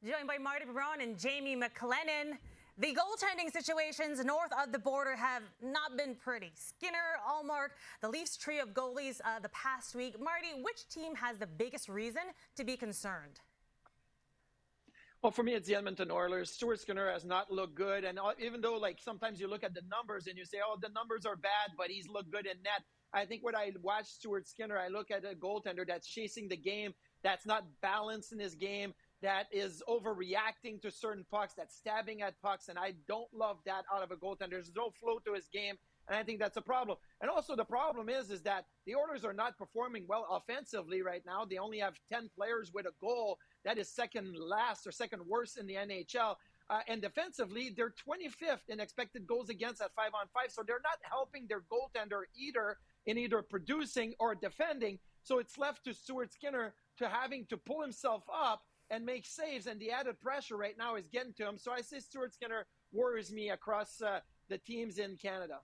Joined by Marty Braun and Jamie McLennan. The goaltending situations north of the border have not been pretty. Skinner, Allmark, the Leafs trio of goalies the past week. Marty, which team has the biggest reason to be concerned? Well, for me, it's the Edmonton Oilers. Stuart Skinner has not looked good. And even though, sometimes you look at the numbers and you say, oh, the numbers are bad, but he's looked good in net. I think when I watch Stuart Skinner, I look at a goaltender that's chasing the game, that's not balanced in his game, that is overreacting to certain pucks, that's stabbing at pucks. And I don't love that out of a goaltender. There's no flow to his game. And I think that's a problem. And also the problem is that the Oilers are not performing well offensively right now. They only have 10 players with a goal. That is second last or second worst in the NHL. And defensively, they're 25th in expected goals against at 5-on-5. So they're not helping their goaltender either producing or defending. So it's left to Stuart Skinner to having to pull himself up and make saves. And the added pressure right now is getting to him. So I say Stuart Skinner worries me across the teams in Canada.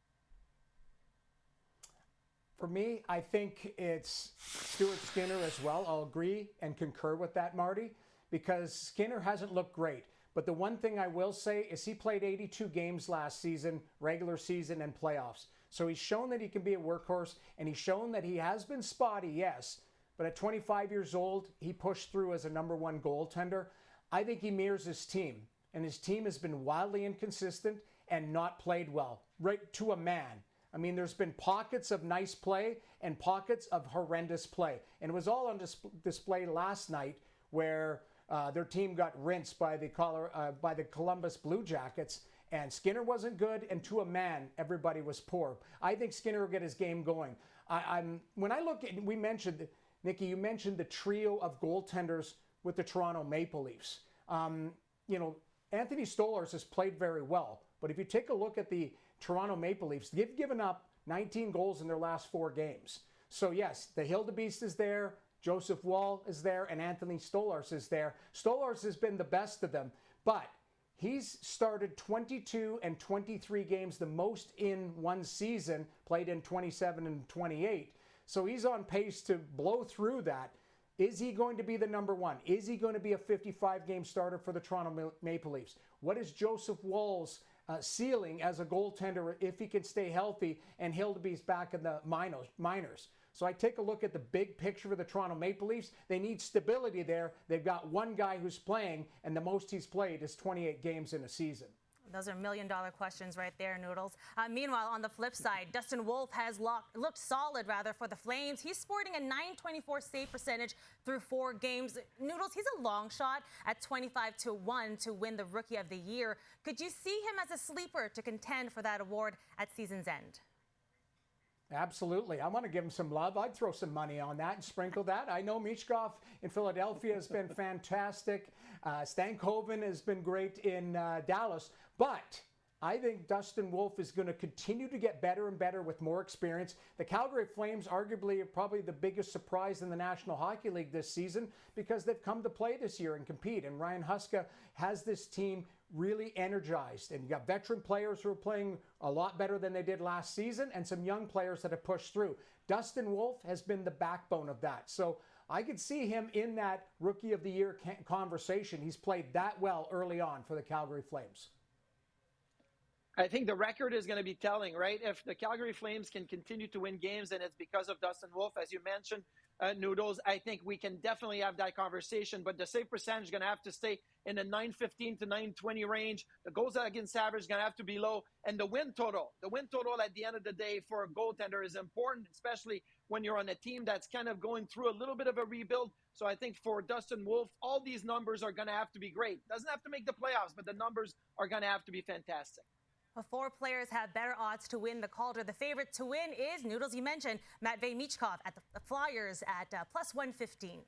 For me, I think it's Stuart Skinner as well. I'll agree and concur with that, Marty, because Skinner hasn't looked great. But the one thing I will say is he played 82 games last season, regular season and playoffs. So he's shown that he can be a workhorse, and he's shown that he has been spotty, yes. But at 25 years old, he pushed through as a number one goaltender. I think he mirrors his team, and his team has been wildly inconsistent and not played well, right to a man. I mean, there's been pockets of nice play and pockets of horrendous play. And it was all on display last night where their team got rinsed by the Columbus Blue Jackets. And Skinner wasn't good, and to a man, everybody was poor. I think Skinner will get his game going. When I look at, we mentioned, Nikki, you mentioned the trio of goaltenders with the Toronto Maple Leafs. Anthony Stolarz has played very well. But if you take a look at the Toronto Maple Leafs, they've given up 19 goals in their last 4 games. So yes, the Hildebeest is there, Joseph Woll is there, and Anthony Stolarz is there. Stolarz has been the best of them, but he's started 22 and 23 games, the most in one season, played in 27 and 28. So he's on pace to blow through that. Is he going to be the number one? Is he going to be a 55-game starter for the Toronto Maple Leafs? What is Joseph Woll's ceiling as a goaltender if he can stay healthy and Hildebeest back in the minors? So I take a look at the big picture for the Toronto Maple Leafs. They need stability there. They've got one guy who's playing, and the most he's played is 28 games in a season. Those are million-dollar questions right there, Noodles. Meanwhile, on the flip side, Dustin Wolf has looked solid, for the Flames. He's sporting a .924 save percentage through 4 games. Noodles, he's a long shot at 25-1 to win the Rookie of the Year. Could you see him as a sleeper to contend for that award at season's end? Absolutely. I want to give him some love. I'd throw some money on that and sprinkle that. I know Michkov in Philadelphia has been fantastic. Stankoven has been great in Dallas. But I think Dustin Wolf is going to continue to get better and better with more experience. The Calgary Flames arguably are probably the biggest surprise in the National Hockey League this season because they've come to play this year and compete. And Ryan Huska has this team really energized. And you got veteran players who are playing a lot better than they did last season and some young players that have pushed through. Dustin Wolf has been the backbone of that. So I could see him in that Rookie of the Year conversation. He's played that well early on for the Calgary Flames. I think the record is going to be telling, right? If the Calgary Flames can continue to win games and it's because of Dustin Wolf, as you mentioned, Noodles, I think we can definitely have that conversation. But the save percentage is going to have to stay in the .915 to .920 range. The goals against average is going to have to be low. And the win total at the end of the day for a goaltender is important, especially when you're on a team that's kind of going through a little bit of a rebuild. So I think for Dustin Wolf, all these numbers are going to have to be great. Doesn't have to make the playoffs, but the numbers are going to have to be fantastic. 4 players have better odds to win the Calder. The favorite to win is, Noodles, you mentioned, Matvei Michkov at the Flyers at +115.